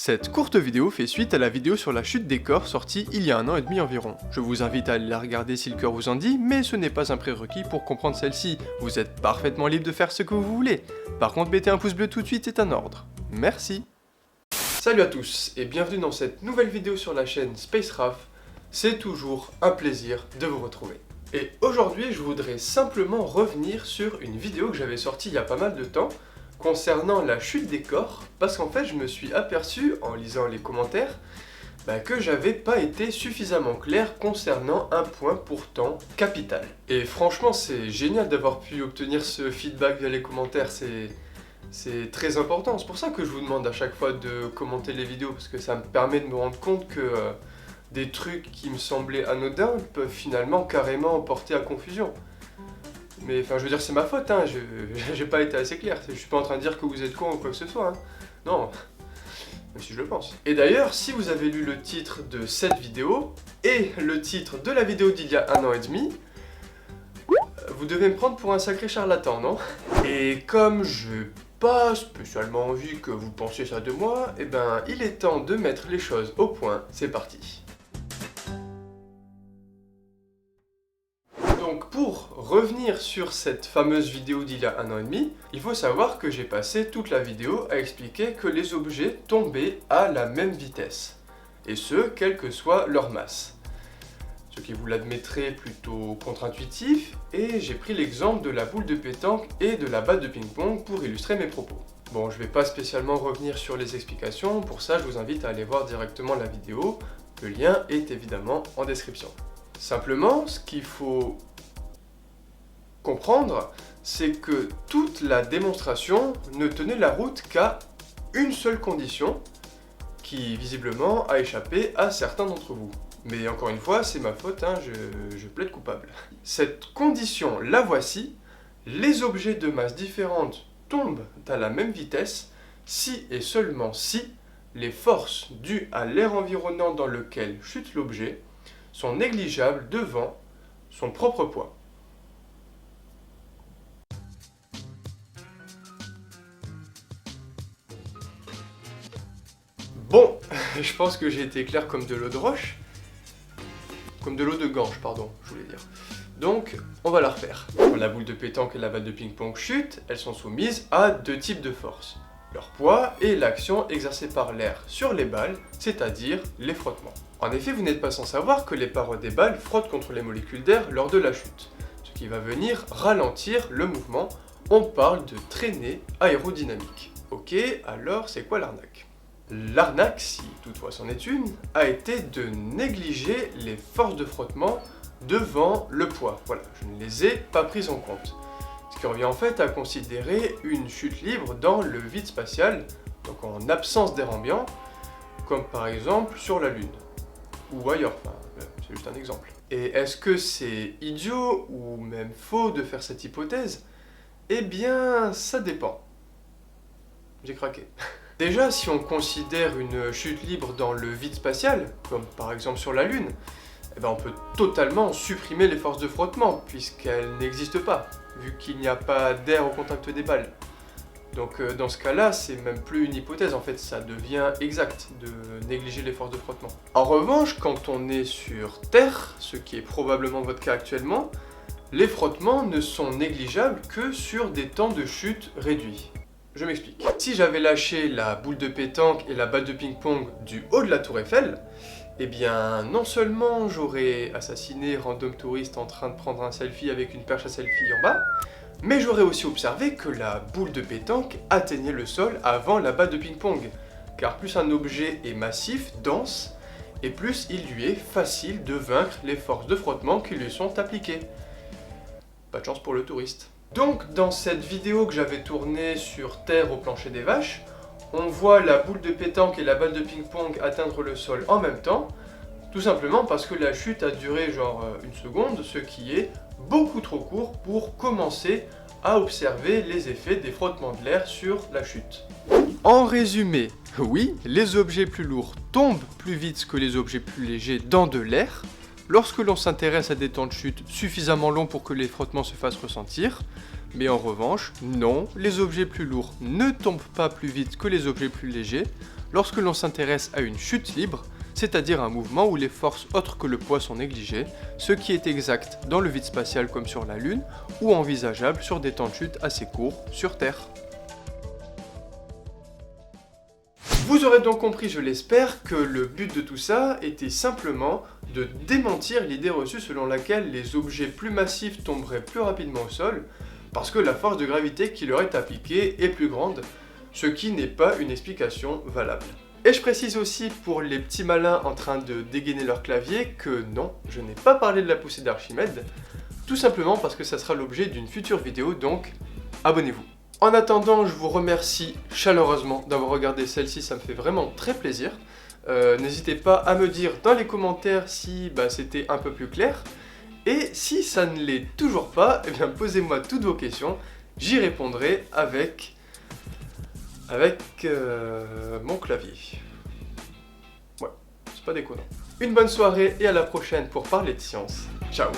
Cette courte vidéo fait suite à la vidéo sur la chute des corps sortie il y a 1 an et demi environ. Je vous invite à aller la regarder si le cœur vous en dit, mais ce n'est pas un prérequis pour comprendre celle-ci. Vous êtes parfaitement libre de faire ce que vous voulez. Par contre, mettez un pouce bleu tout de suite, c'est un ordre. Merci. Salut à tous et bienvenue dans cette nouvelle vidéo sur la chaîne SpaceRaf. C'est toujours un plaisir de vous retrouver. Et aujourd'hui, je voudrais simplement revenir sur une vidéo que j'avais sortie il y a pas mal de temps, concernant la chute des corps, parce qu'en fait je me suis aperçu en lisant les commentaires que j'avais pas été suffisamment clair concernant un point pourtant capital. Et franchement c'est génial d'avoir pu obtenir ce feedback via les commentaires, c'est très important. C'est pour ça que je vous demande à chaque fois de commenter les vidéos, parce que ça me permet de me rendre compte que des trucs qui me semblaient anodins peuvent finalement carrément porter à confusion. Mais enfin, je veux dire, c'est ma faute, hein, j'ai pas été assez clair. Je suis pas en train de dire que vous êtes con ou quoi que ce soit, hein. Non, même si je le pense. Et d'ailleurs, si vous avez lu le titre de cette vidéo et le titre de la vidéo d'il y a 1 an et demi, vous devez me prendre pour un sacré charlatan, non? Et comme je pas spécialement envie que vous pensiez ça de moi, eh ben, il est temps de mettre les choses au point. C'est parti. Donc pour revenir sur cette fameuse vidéo d'il y a 1 an et demi, il faut savoir que j'ai passé toute la vidéo à expliquer que les objets tombaient à la même vitesse, et ce, quelle que soit leur masse. Ce qui vous l'admettrez plutôt contre-intuitif, et j'ai pris l'exemple de la boule de pétanque et de la balle de ping-pong pour illustrer mes propos. Bon, je vais pas spécialement revenir sur les explications, pour ça je vous invite à aller voir directement la vidéo, le lien est évidemment en description. Simplement, ce qu'il faut comprendre, c'est que toute la démonstration ne tenait la route qu'à une seule condition, qui visiblement a échappé à certains d'entre vous. Mais encore une fois, c'est ma faute, hein, je plaide coupable. Cette condition, la voici: les objets de masse différentes tombent à la même vitesse si et seulement si les forces dues à l'air environnant dans lequel chute l'objet sont négligeables devant son propre poids. Bon, je pense que j'ai été clair comme de l'eau de roche. Comme de l'eau de gange, pardon, je voulais dire. Donc, on va la refaire. Quand la boule de pétanque et la balle de ping-pong chutent, elles sont soumises à deux types de forces. Leur poids et l'action exercée par l'air sur les balles, c'est-à-dire les frottements. En effet, vous n'êtes pas sans savoir que les parois des balles frottent contre les molécules d'air lors de la chute, ce qui va venir ralentir le mouvement. On parle de traînée aérodynamique. Ok, alors c'est quoi l'arnaque ? L'arnaque, si toutefois c'en est une, a été de négliger les forces de frottement devant le poids. Voilà, je ne les ai pas prises en compte. Ce qui revient en fait à considérer une chute libre dans le vide spatial, donc en absence d'air ambiant, comme par exemple sur la Lune, ou ailleurs, enfin, c'est juste un exemple. Et est-ce que c'est idiot ou même faux de faire cette hypothèse? Eh bien, ça dépend. J'ai craqué. Déjà, si on considère une chute libre dans le vide spatial, comme par exemple sur la Lune, eh ben on peut totalement supprimer les forces de frottement, puisqu'elles n'existent pas, vu qu'il n'y a pas d'air au contact des balles. Donc dans ce cas-là, c'est même plus une hypothèse, en fait, ça devient exact de négliger les forces de frottement. En revanche, quand on est sur Terre, ce qui est probablement votre cas actuellement, les frottements ne sont négligeables que sur des temps de chute réduits. Je m'explique. Si j'avais lâché la boule de pétanque et la balle de ping-pong du haut de la tour Eiffel, eh bien non seulement j'aurais assassiné random touriste en train de prendre un selfie avec une perche à selfie en bas, mais j'aurais aussi observé que la boule de pétanque atteignait le sol avant la balle de ping-pong, car plus un objet est massif, dense, et plus il lui est facile de vaincre les forces de frottement qui lui sont appliquées. Pas de chance pour le touriste. Donc dans cette vidéo que j'avais tournée sur Terre au plancher des vaches, on voit la boule de pétanque et la balle de ping-pong atteindre le sol en même temps, tout simplement parce que la chute a duré genre une seconde, ce qui est beaucoup trop court pour commencer à observer les effets des frottements de l'air sur la chute. En résumé, oui, les objets plus lourds tombent plus vite que les objets plus légers dans de l'air, lorsque l'on s'intéresse à des temps de chute suffisamment longs pour que les frottements se fassent ressentir, mais en revanche, non, les objets plus lourds ne tombent pas plus vite que les objets plus légers, lorsque l'on s'intéresse à une chute libre, c'est-à-dire un mouvement où les forces autres que le poids sont négligées, ce qui est exact dans le vide spatial comme sur la Lune, ou envisageable sur des temps de chute assez courts sur Terre. Vous aurez donc compris, je l'espère, que le but de tout ça était simplement de démentir l'idée reçue selon laquelle les objets plus massifs tomberaient plus rapidement au sol, parce que la force de gravité qui leur est appliquée est plus grande, ce qui n'est pas une explication valable. Et je précise aussi pour les petits malins en train de dégainer leur clavier que non, je n'ai pas parlé de la poussée d'Archimède, tout simplement parce que ça sera l'objet d'une future vidéo, donc abonnez-vous. En attendant, je vous remercie chaleureusement d'avoir regardé celle-ci, ça me fait vraiment très plaisir. N'hésitez pas à me dire dans les commentaires si c'était un peu plus clair. Et si ça ne l'est toujours pas, eh bien posez-moi toutes vos questions, j'y répondrai avec mon clavier. Ouais, c'est pas déconnant. Une bonne soirée et à la prochaine pour parler de science. Ciao.